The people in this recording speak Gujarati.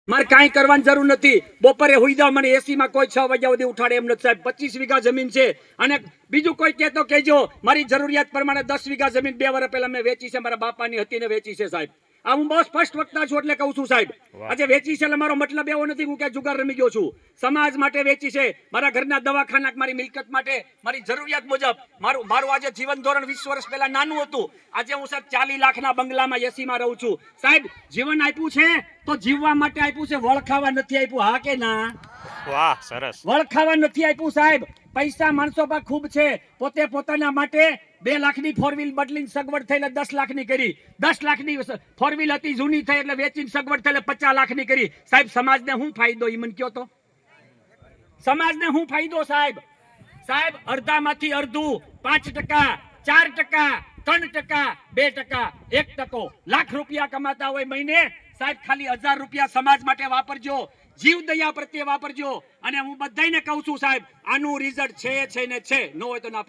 મારે કાંઈ કરવાની જરૂર નથી. બપોરે હુઈ જાવ, મને એસી માં કોઈ 6 વાગ્યા સુધી ઉઠાડે એમ નથી સાહેબ. 25 વીઘા જમીન છે. અને બીજું કોઈ કહેતો કહેજો, મારી જરૂરિયાત પ્રમાણે 10 વીઘા જમીન 2 વર્ષ પહેલા મેં વેચી છે. મારા બાપાની હતી ને વેચી છે સાહેબ. આ હું બહુ સ્પષ્ટ વક્તા છું એટલે કહું છું સાહેબ. આજે વેચી છે એટલે મારો મતલબ એવો નથી હું કે જુગાર રમી ગયો છું. સમાજ માટે વેચી છે, મારા ઘરના દવાખાના, મારી મિલકત માટે, મારી જરૂરિયાત મુજબ. મારું આજે જીવન ધોરણ 20 વર્ષ પહેલા નાનું હતું. આજે હું સાહેબ 40 લાખના બંગલામાં એસીમાં રહું છું. સાહેબ જીવન આપ્યું છે તો જીવવા માટે આપ્યું છે, વળખાવા નથી આપ્યું. હા કે ના? વાહ, સરસ. વળખાવા નથી આપ્યું સાહેબ. પૈસા માણસો પાસે ખૂબ છે, પોતે પોતાના માટે 2 લાખની 4 વ્હીલ બદલીને સગવડ થઈ એટલે 10 લાખની કરી. 10 લાખની 4 વ્હીલ હતી, જૂની થઈ એટલે વેચીને સગવડ થઈ એટલે 50 લાખની કરી. સાહેબ સમાજને શું ફાયદો એ મને કયો તો? સમાજને શું ફાયદો સાહેબ? સાહેબ અડધામાંથી અડધું, 5%, 4%, 3%, 2%, 1%, લાખ રૂપિયા કમાતા હોય મહિને સાહેબ, ખાલી 1000 રૂપિયા સમાજ માટે વાપરજો, જીવ દયા પ્રત્યે વાપરજો. અને હું બધાને કહું છું સાહેબ, આનું રિઝલ્ટ છે ને છે, ન હોય તો ના.